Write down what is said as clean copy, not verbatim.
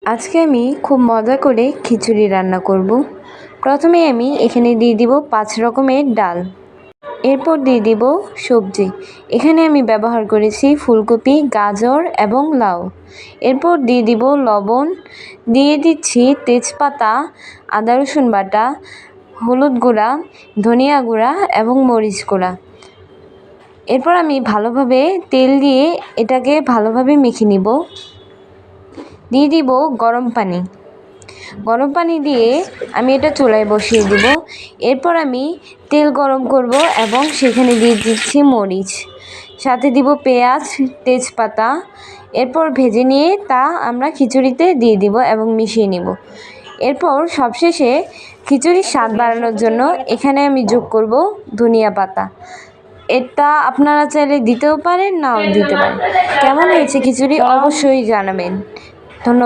আজকে আমি খুব মজা করে খিচুড়ি রান্না করব। প্রথমে আমি এখানে দিয়ে দিব 5 রকমের ডাল। এরপর দিয়ে দিব সবজি। এখানে আমি ব্যবহার করেছি ফুলকপি, গাজর এবং লাউ। এরপর দিয়ে দিব লবণ, দিয়ে দিচ্ছি তেজপাতা, আদা রসুন বাটা, হলুদ গুঁড়া, ধনিয়া গুঁড়া এবং মরিচ গুঁড়া। এরপর আমি ভালোভাবে তেল দিয়ে এটাকে ভালোভাবে মেখে নিব। দিয়ে দিব গরম পানি। গরম পানি দিয়ে আমি এটা চুলায় বসিয়ে দিব। এরপর আমি তেল গরম করব এবং সেখানে দিয়ে দিচ্ছি মরিচ, সাথে দিব পেঁয়াজ, তেজপাতা। এরপর ভেজে নিয়ে তা আমরা খিচুড়িতে দিয়ে দিব এবং মিশিয়ে নিব। এরপর সবশেষে খিচুড়ির স্বাদ বাড়ানোর জন্য এখানে আমি যোগ করব ধনিয়া পাতা। এটা আপনারা চাইলে দিতেও পারেন, নাও দিতে পারেন। কেমন হয়েছে খিচুড়ি অবশ্যই জানাবেন। ধন্যবাদ।